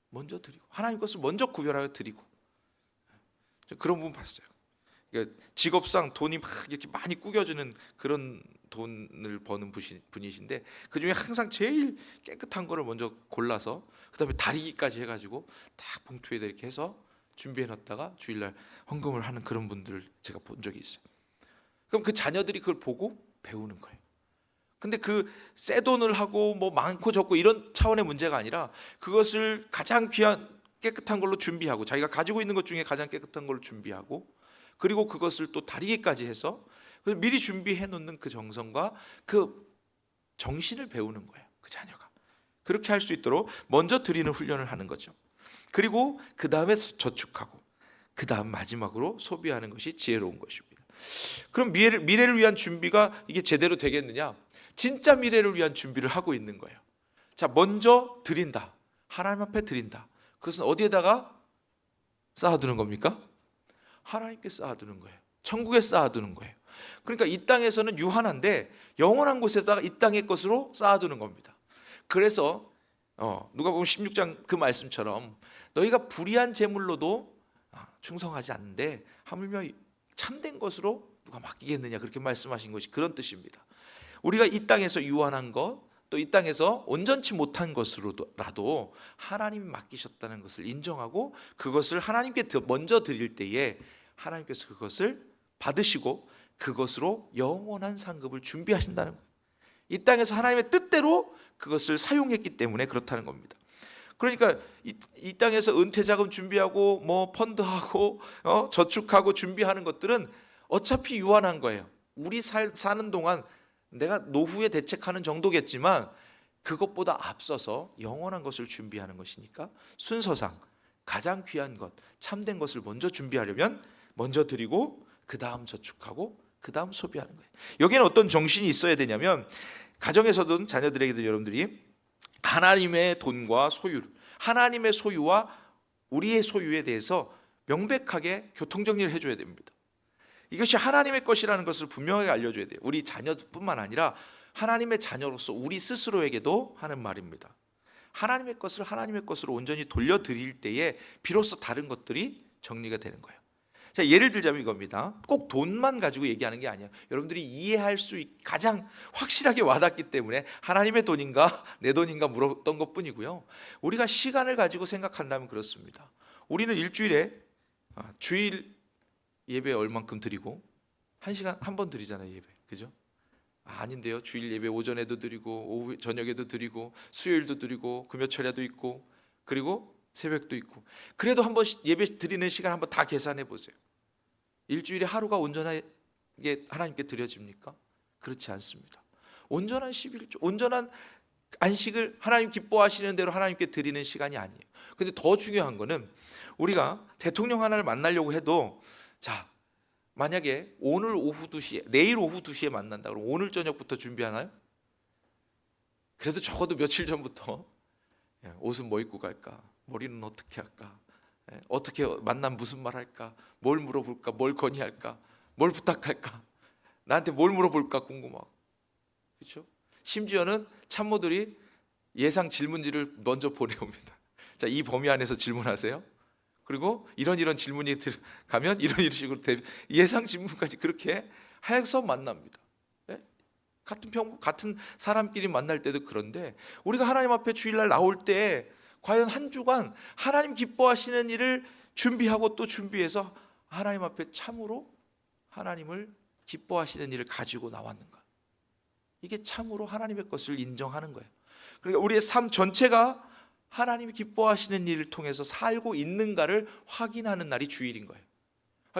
먼저 드리고 하나님 것을 먼저 구별하여 드리고. 그런 부분 봤어요. 그러니까 직업상 돈이 막 이렇게 많이 꾸겨지는 그런 돈을 버는 분이신데, 그 중에 항상 제일 깨끗한 거를 먼저 골라서 그 다음에 다리기까지 해가지고 딱 봉투에다 이렇게 해서 준비해 놨다가 주일날 헌금을 하는 그런 분들을 제가 본 적이 있어요. 그럼 그 자녀들이 그걸 보고 배우는 거예요. 근데 그 새 돈을 하고 뭐 많고 적고 이런 차원의 문제가 아니라, 그것을 가장 귀한 깨끗한 걸로 준비하고, 자기가 가지고 있는 것 중에 가장 깨끗한 걸로 준비하고, 그리고 그것을 또 다리기까지 해서 미리 준비해 놓는 그 정성과 그 정신을 배우는 거예요. 그 자녀가 그렇게 할 수 있도록 먼저 드리는 훈련을 하는 거죠. 그리고 그 다음에 저축하고 그 다음 마지막으로 소비하는 것이 지혜로운 것입니다. 그럼 미래를 위한 준비가 이게 제대로 되겠느냐? 진짜 미래를 위한 준비를 하고 있는 거예요. 자, 먼저 드린다. 하나님 앞에 드린다. 그것은 어디에다가 쌓아두는 겁니까? 하나님께 쌓아두는 거예요. 천국에 쌓아두는 거예요. 그러니까 이 땅에서는 유한한데 영원한 곳에다가 이 땅의 것으로 쌓아두는 겁니다. 그래서 누가복음 16장 그 말씀처럼 너희가 불의한 재물로도 충성하지 않는데 하물며 참된 것으로 누가 맡기겠느냐, 그렇게 말씀하신 것이 그런 뜻입니다. 우리가 이 땅에서 유한한 것, 또 이 땅에서 온전치 못한 것으로라도 하나님이 맡기셨다는 것을 인정하고 그것을 하나님께 먼저 드릴 때에 하나님께서 그것을 받으시고 그것으로 영원한 상급을 준비하신다는 거예요. 이 땅에서 하나님의 뜻대로 그것을 사용했기 때문에 그렇다는 겁니다. 그러니까 이 땅에서 은퇴자금 준비하고 뭐 펀드하고 저축하고 준비하는 것들은 어차피 유한한 거예요. 우리 사는 동안 내가 노후에 대책하는 정도겠지만 그것보다 앞서서 영원한 것을 준비하는 것이니까 순서상 가장 귀한 것, 참된 것을 먼저 준비하려면 먼저 드리고 그 다음 저축하고 그 다음 소비하는 거예요. 여기에는 어떤 정신이 있어야 되냐면, 가정에서든 자녀들에게도 여러분들이 하나님의 돈과 소유, 하나님의 소유와 우리의 소유에 대해서 명백하게 교통정리를 해줘야 됩니다. 이것이 하나님의 것이라는 것을 분명하게 알려줘야 돼요. 우리 자녀뿐만 아니라 하나님의 자녀로서 우리 스스로에게도 하는 말입니다. 하나님의 것을 하나님의 것으로 온전히 돌려드릴 때에 비로소 다른 것들이 정리가 되는 거예요. 자, 예를 들자면 이겁니다. 꼭 돈만 가지고 얘기하는 게 아니에요. 여러분들이 이해할 수 가장 확실하게 와닿기 때문에 하나님의 돈인가 내 돈인가 물었던 것뿐이고요. 우리가 시간을 가지고 생각한다면 그렇습니다. 우리는 일주일에 주일 예배 얼만큼 드리고 1시간 한 번 드리잖아요, 예배. 그죠? 아닌데요. 주일 예배 오전에도 드리고 오후 저녁에도 드리고 수요일도 드리고 금요철에도 있고 그리고 새벽도 있고. 그래도 한번 예배 드리는 시간 한번 다 계산해 보세요. 일주일에 하루가 온전하게 하나님께 드려집니까? 그렇지 않습니다. 온전한 11조, 온전한 안식을 하나님 기뻐하시는 대로 하나님께 드리는 시간이 아니에요. 근데 더 중요한 거는 우리가 대통령 하나를 만나려고 해도 자, 만약에 오늘 오후 2시에 내일 오후 2시에 만난다 그러면 오늘 저녁부터 준비하나요? 그래도 적어도 며칠 전부터 옷은 뭐 입고 갈까? 머리는 어떻게 할까? 어떻게 만나면 무슨 말 할까? 뭘 물어볼까? 뭘 건의할까? 뭘 부탁할까? 나한테 뭘 물어볼까 궁금하고. 그렇죠? 심지어는 참모들이 예상 질문지를 먼저 보내옵니다. 자, 이 범위 안에서 질문하세요. 그리고 이런 질문이 가면 이런 식으로 예상 질문까지 그렇게 해서 만납니다. 같은 사람끼리 만날 때도 그런데 우리가 하나님 앞에 주일날 나올 때 과연 한 주간 하나님 기뻐하시는 일을 준비하고 또 준비해서 하나님 앞에 참으로 하나님을 기뻐하시는 일을 가지고 나왔는가? 이게 참으로 하나님의 것을 인정하는 거예요. 그러니까 우리의 삶 전체가 하나님이 기뻐하시는 일을 통해서 살고 있는가를 확인하는 날이 주일인 거예요.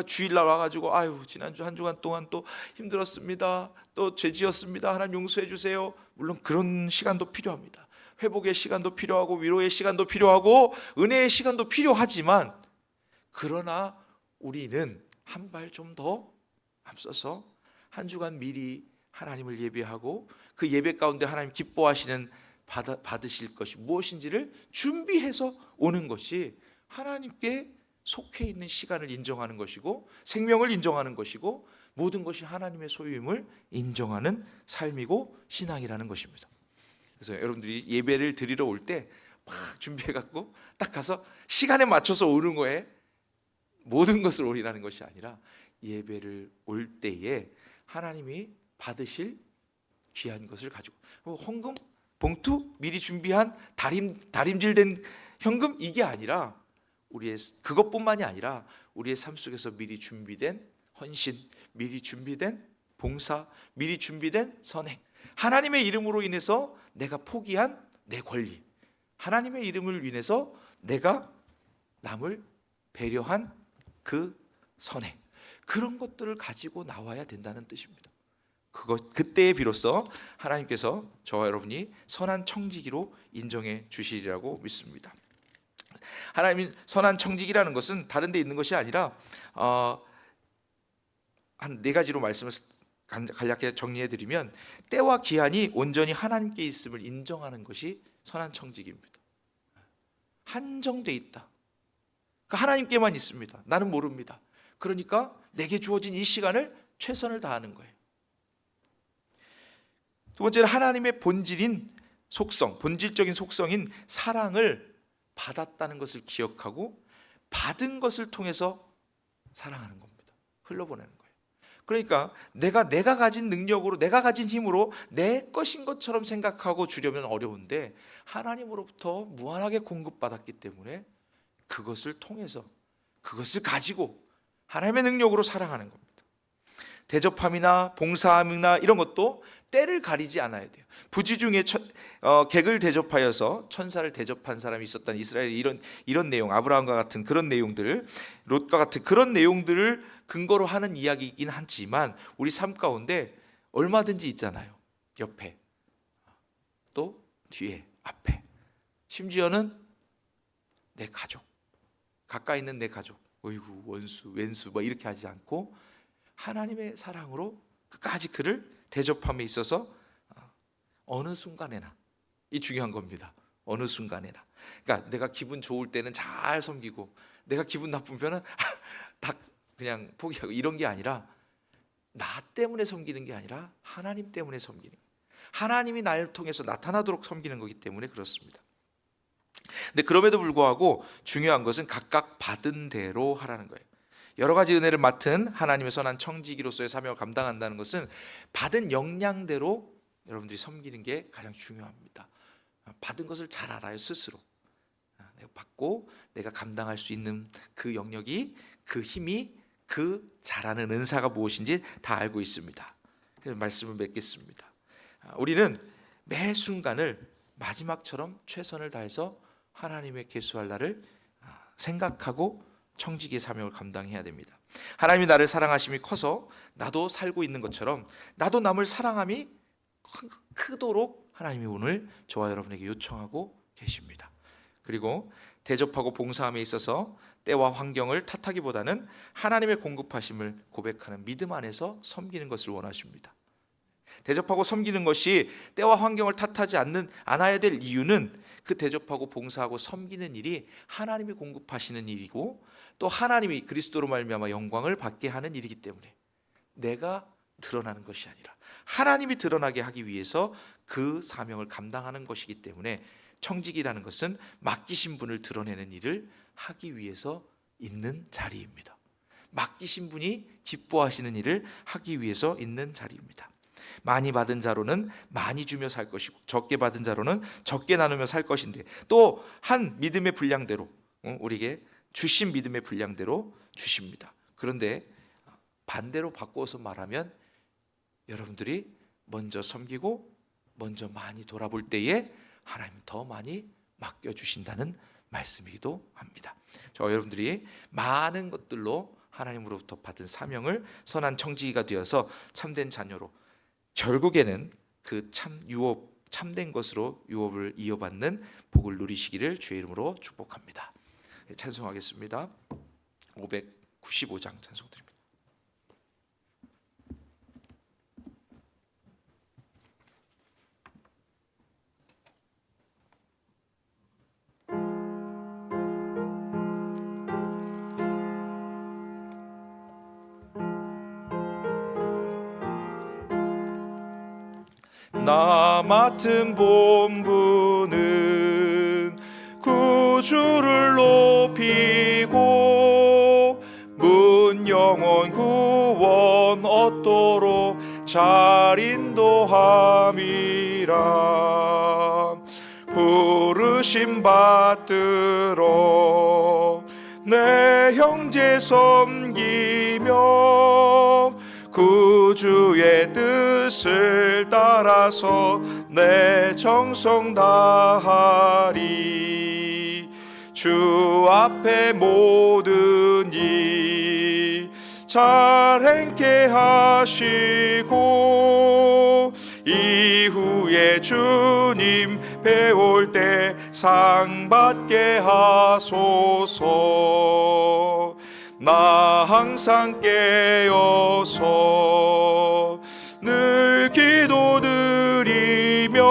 주일날 와가지고 아유 지난주 한 주간 동안 또 힘들었습니다. 또 죄 지었습니다. 하나님 용서해 주세요. 물론 그런 시간도 필요합니다. 회복의 시간도 필요하고 위로의 시간도 필요하고 은혜의 시간도 필요하지만 그러나 우리는 한 발 좀 더 앞서서 한 주간 미리 하나님을 예배하고 그 예배 가운데 하나님 기뻐하시는 받으실 것이 무엇인지를 준비해서 오는 것이 하나님께 속해 있는 시간을 인정하는 것이고 생명을 인정하는 것이고 모든 것이 하나님의 소유임을 인정하는 삶이고 신앙이라는 것입니다. 그래서 여러분들이 예배를 드리러 올 때 막 준비해갖고 딱 가서 시간에 맞춰서 오는 거에 모든 것을 올인하는 것이 아니라 예배를 올 때에 하나님이 받으실 귀한 것을 가지고 헌금, 봉투, 미리 준비한 다림질된 현금 이게 아니라 우리의 그것뿐만이 아니라 우리의 삶 속에서 미리 준비된 헌신, 미리 준비된 봉사, 미리 준비된 선행, 하나님의 이름으로 인해서 내가 포기한 내 권리, 하나님의 이름을 인해서 내가 남을 배려한 그 선행, 그런 것들을 가지고 나와야 된다는 뜻입니다. 그때에 비로소 하나님께서 저와 여러분이 선한 청지기로 인정해 주시리라고 믿습니다. 하나님이 선한 청지기라는 것은 다른 데 있는 것이 아니라 한 4가지로 말씀을 간략하게 정리해 드리면 때와 기한이 온전히 하나님께 있음을 인정하는 것이 선한 청지기입니다. 한정돼 있다. 하나님께만 있습니다. 나는 모릅니다. 그러니까 내게 주어진 이 시간을 최선을 다하는 거예요. 두 번째는 하나님의 본질인 속성, 본질적인 속성인 사랑을 받았다는 것을 기억하고 받은 것을 통해서 사랑하는 겁니다. 흘려보내는 거예요. 그러니까 내가 가진 능력으로, 내가 가진 힘으로 내 것인 것처럼 생각하고 주려면 어려운데 하나님으로부터 무한하게 공급받았기 때문에 그것을 통해서, 그것을 가지고 하나님의 능력으로 사랑하는 겁니다. 대접함이나 봉사함이나 이런 것도 때를 가리지 않아야 돼요. 부지 중에 객을 대접하여서 천사를 대접한 사람이 있었다는 이스라엘의 이런 내용, 아브라함과 같은 그런 내용들, 롯과 같은 그런 내용들을 근거로 하는 이야기이긴 하지만 우리 삶 가운데 얼마든지 있잖아요. 옆에, 또 뒤에, 앞에, 심지어는 내 가족, 가까이 있는 내 가족, 어이구 원수, 왼수 뭐 이렇게 하지 않고 하나님의 사랑으로 끝까지 그를 대접함에 있어서 어느 순간에나, 이 중요한 겁니다. 어느 순간에나. 그러니까 내가 기분 좋을 때는 잘 섬기고 내가 기분 나쁘면은 다 그냥 포기하고 이런 게 아니라 나 때문에 섬기는 게 아니라 하나님 때문에 섬기는 거예요. 하나님이 나를 통해서 나타나도록 섬기는 거기 때문에 그렇습니다. 근데 그럼에도 불구하고 중요한 것은 각각 받은 대로 하라는 거예요. 여러 가지 은혜를 맡은 하나님의 선한 청지기로서의 사명을 감당한다는 것은 받은 역량대로 여러분들이 섬기는 게 가장 중요합니다. 받은 것을 잘 알아요. 스스로 내가 받고 내가 감당할 수 있는 그 영역이, 그 힘이, 그 잘하는 은사가 무엇인지 다 알고 있습니다. 그래서 말씀을 맺겠습니다. 우리는 매 순간을 마지막처럼 최선을 다해서 하나님의 계수할 날을 생각하고 청지기의 사명을 감당해야 됩니다. 하나님이 나를 사랑하심이 커서 나도 살고 있는 것처럼 나도 남을 사랑함이 크도록 하나님이 오늘 저와 여러분에게 요청하고 계십니다. 그리고 대접하고 봉사함에 있어서 때와 환경을 탓하기보다는 하나님의 공급하심을 고백하는 믿음 안에서 섬기는 것을 원하십니다. 대접하고 섬기는 것이 때와 환경을 탓하지 않아야 될 이유는 그 대접하고 봉사하고 섬기는 일이 하나님이 공급하시는 일이고 또 하나님이 그리스도로 말미암아 영광을 받게 하는 일이기 때문에 내가 드러나는 것이 아니라 하나님이 드러나게 하기 위해서 그 사명을 감당하는 것이기 때문에 청지기라는 것은 맡기신 분을 드러내는 일을 하기 위해서 있는 자리입니다. 맡기신 분이 기뻐하시는 일을 하기 위해서 있는 자리입니다. 많이 받은 자로는 많이 주며 살 것이고 적게 받은 자로는 적게 나누며 살 것인데 또 한 믿음의 분량대로 우리에게 주신 믿음의 분량대로 주십니다. 그런데 반대로 바꿔서 말하면 여러분들이 먼저 섬기고 먼저 많이 돌아볼 때에 하나님 더 많이 맡겨주신다는 말씀이기도 합니다. 저 여러분들이 많은 것들로 하나님으로부터 받은 사명을 선한 청지기가 되어서 참된 자녀로 결국에는 그 참된 것으로 유업을 이어받는 복을 누리시기를 주의 이름으로 축복합니다. 찬송하겠습니다. 595장 찬송드립니다. 나 맡은 본분은 구주를 높이고 문 영혼 구원 얻도록 잘 인도함이라. 부르심 받들어 내 형제 섬기며 구주의 뜻을 따라서 내 정성 다하리. 주 앞에 모든 일 잘 행케 하시고 이후에 주님 배울 때 상 받게 하소서. 나 항상 깨어서 늘 기도드리며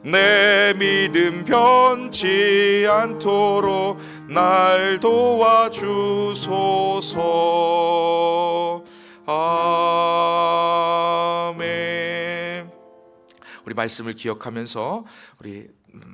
내 믿음 변치 않도록 날 도와주소서. 아멘. 우리 말씀을 기억하면서 우리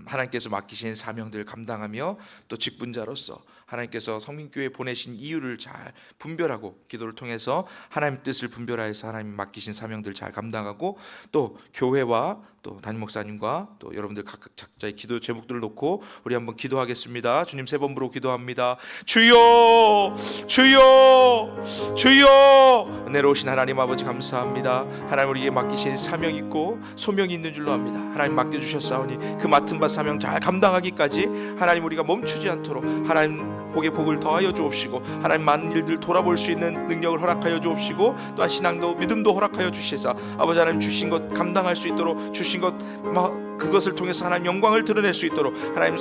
하나님께서 맡기신 사명들을 감당하며 또 직분자로서 하나님께서 성민교회에 보내신 이유를 잘 분별하고 기도를 통해서 하나님 뜻을 분별하여서 하나님 맡기신 사명들 잘 감당하고 또 교회와 또 담임 목사님과 또 여러분들 각각 각자의 기도 제목들을 놓고 우리 한번 기도하겠습니다. 주님 세 번 부르고 기도합니다. 주여 주여 주여. 은혜로우신 하나님 아버지 감사합니다. 하나님 우리에게 맡기신 사명 있고 소명이 있는 줄로 압니다. 하나님 맡겨주셨사오니 그 맡은 바 사명 잘 감당하기까지 하나님 우리가 멈추지 않도록 하나님 복의 복을 더하여 주옵시고 하나님 많은 일들 돌아볼 수 있는 능력을 허락하여 주옵시고 또한 신앙도 믿음도 허락하여 주시사 아버지 하나님 주신 것 감당할 수 있도록 주신 것 그것을 통해서 하나님 영광을 드러낼 수 있도록 하나님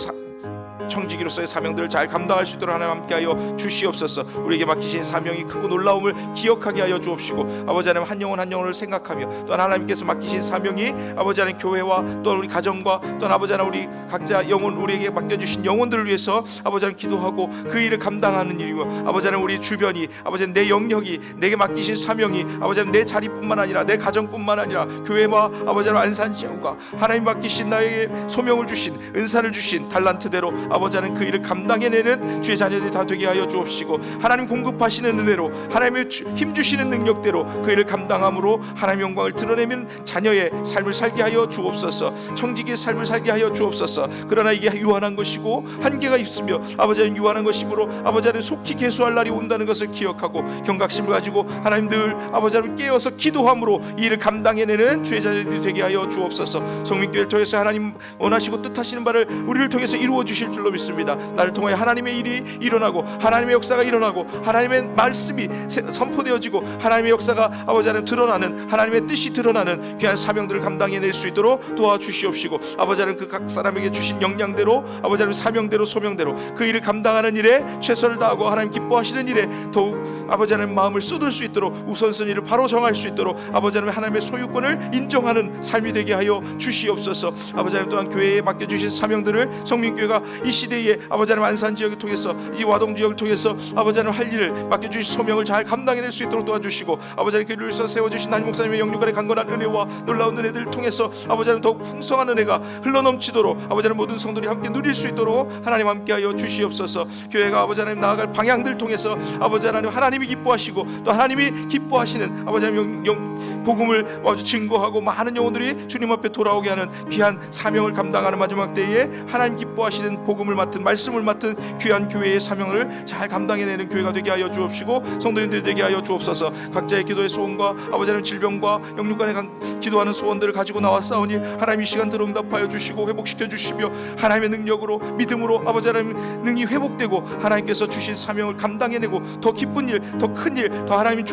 청지기로서의 사명들을 잘 감당할 수 있도록 하나님 함께하여 주시옵소서. 우리에게 맡기신 사명이 크고 놀라움을 기억하게 하여 주옵시고 아버지 하나님 한 영혼 한 영혼을 생각하며 또한 하나님께서 맡기신 사명이 아버지 하나님 교회와 또 우리 가정과 또한 아버지 하나님 우리 각자 영혼 우리에게 맡겨주신 영혼들을 위해서 아버지 하나님 기도하고 그 일을 감당하는 일이고 아버지 하나님 우리 주변이 아버지 하나님 내 영역이 내게 맡기신 사명이 아버지 하나님 내 자리뿐만 아니라 내 가정뿐만 아니라 교회와 아버지 하나님 안산시험과 하나님 맡기신 나에게 소명을 주신 은사를 주신 달란트대로 아버지 하나님 그 일을 감당해내는 주의 자녀들이 다 되게 하여 주옵시고, 하나님 공급하시는 은혜로, 하나님의 힘주시는 능력대로 그 일을 감당함으로 하나님의 영광을 드러내면 자녀의 삶을 살게 하여 주옵소서. 청지기의 삶을 살게 하여 주옵소서. 그러나 이게 유한한 것이고 한계가 있으며 아버지 하나님 유한한 것이므로 아버지 하나님 속히 개수할 날이 온다는 것을 기억하고 경각심을 가지고 하나님 늘 아버지 하나님 깨어서 기도함으로 이 일을 감당해내는 주의 자녀들이 되게 하여 주옵소서. 성민교회를 통해서 하나님 원하시고 뜻하시는 바를 우리를 통해서 이루어 주실 줄로 믿습니다. 나를 통하여 하나님의 일이 일어나고 하나님의 역사가 일어나고 하나님의 말씀이 선포되어지고 하나님의 역사가 아버지 하나님 드러나는, 하나님의 뜻이 드러나는 귀한 사명들을 감당해낼 수 있도록 도와주시옵시고, 아버지 하나님 그 각 사람에게 주신 역량대로 아버지 하나님 사명대로 소명대로 그 일을 감당하는 일에 최선을 다하고 하나님 기뻐하시는 일에 더욱 아버지 하나님 마음을 쏟을 수 있도록 우선순위를 바로 정할 수 있도록 아버지 하나님 하나님의 소유권을 인정하는 삶이 되게 하여 주시옵소서. 아버지 하나님 또한 교회에 맡겨주신 사명들을 성민교회가 이 시대에 아버지 하나님 안산 지역을 통해서 이 와동 지역을 통해서 아버지 하나님 할 일을 맡겨주신 소명을 잘 감당해낼 수 있도록 도와주시고, 아버지 하나님 교회를 위해서 세워주신 담임 목사님의 영육간의 강건한 은혜와 놀라운 은혜들을 통해서 아버지 하나님 더욱 풍성한 은혜가 흘러넘치도록 아버지 하나님 모든 성도들이 함께 누릴 수 있도록 하나님 함께하여 주시옵소서. 교회가 아버지 하나님 나아갈 방향들 통해서 아버지 하나님 하나님이 기뻐하시고 또 하나님이 기뻐하시는 아버지 하나님 복음을 증거하고 많은 영혼들이 주님 앞에 돌아오게 하는 귀한 사명을 감당하는 마지막 때에 하나님 기뻐하시는 복음을 맡은, 말씀을 맡은 귀한 교회의 사명을 잘 감당해내는 교회가 되게 하여 주옵시고, 성도님들이 되게 하여 주옵소서. 각자의 기도의 소원과 아버지 하나님 질병과 영육간에 기도하는 소원들을 가지고 나왔사오니 하나님 이 시간 들어 응답하여 주시고 회복시켜 주시며 하나님의 능력으로 믿음으로 아버지 하나님 능히 회복되고 하나님께서 주신 사명을 감당해내고 더 기쁜 일, 더 큰 일, 더 하나님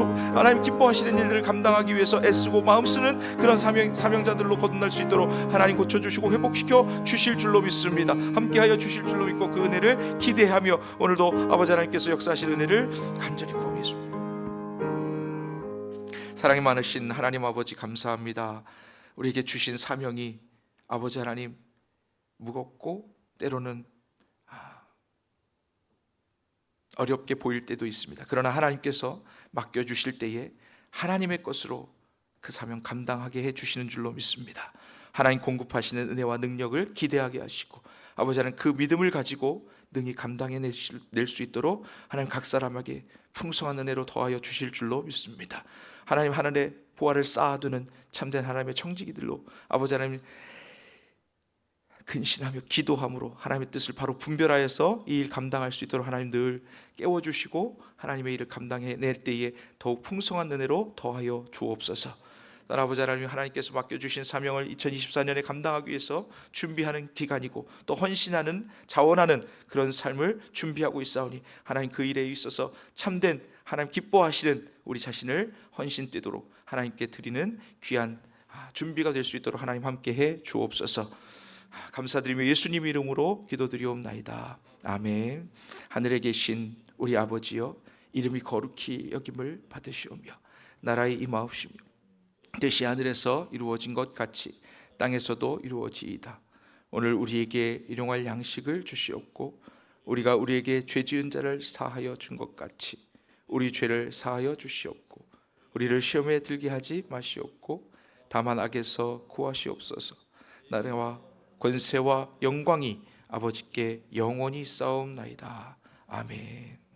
기뻐하시는 일들을 감당하기 위해서 애쓰고 마음 쓰는 그런 사명자들로 거듭날 수 있도록 하나님 고쳐주시고 회복시켜 주실 줄로 믿습니다. 함께하여 주실 줄로 믿고 그 은혜를 기대하며 오늘도 아버지 하나님께서 역사하실 은혜를 간절히 구하겠습니다. 사랑이 많으신 하나님 아버지 감사합니다. 우리에게 주신 사명이 아버지 하나님 무겁고 때로는 어렵게 보일 때도 있습니다. 그러나 하나님께서 맡겨주실 때에 하나님의 것으로 그 사명 감당하게 해주시는 줄로 믿습니다. 하나님 공급하시는 은혜와 능력을 기대하게 하시고 아버지 하나님 그 믿음을 가지고 능히 감당해낼 수 있도록 하나님 각 사람에게 풍성한 은혜로 더하여 주실 줄로 믿습니다. 하나님 하늘에 보화를 쌓아두는 참된 하나님의 청지기들로 아버지 하나님 근신하며 기도함으로 하나님의 뜻을 바로 분별하여서 이 일 감당할 수 있도록 하나님 늘 깨워주시고 하나님의 일을 감당해낼 때에 더욱 풍성한 은혜로 더하여 주옵소서. 나라 아버지 하나님, 하나님께서 맡겨주신 사명을 2024년에 감당하기 위해서 준비하는 기간이고 또 헌신하는, 자원하는 그런 삶을 준비하고 있사오니 하나님 그 일에 있어서 참된 하나님 기뻐하시는 우리 자신을 헌신되도록 하나님께 드리는 귀한 준비가 될 수 있도록 하나님 함께해 주옵소서. 감사드리며 예수님 이름으로 기도드리옵나이다. 아멘. 하늘에 계신 우리 아버지여, 이름이 거룩히 여김을 받으시오며 나라의 임하옵시며 뜻이 하늘에서 이루어진 것 같이 땅에서도 이루어지이다. 오늘 우리에게 일용할 양식을 주시옵고 우리가 우리에게 죄 지은 자를 사하여 준 것 같이 우리 죄를 사하여 주시옵고 우리를 시험에 들게 하지 마시옵고 다만 악에서 구하시옵소서. 나라와 권세와 영광이 아버지께 영원히 쌓옵나이다. 아멘.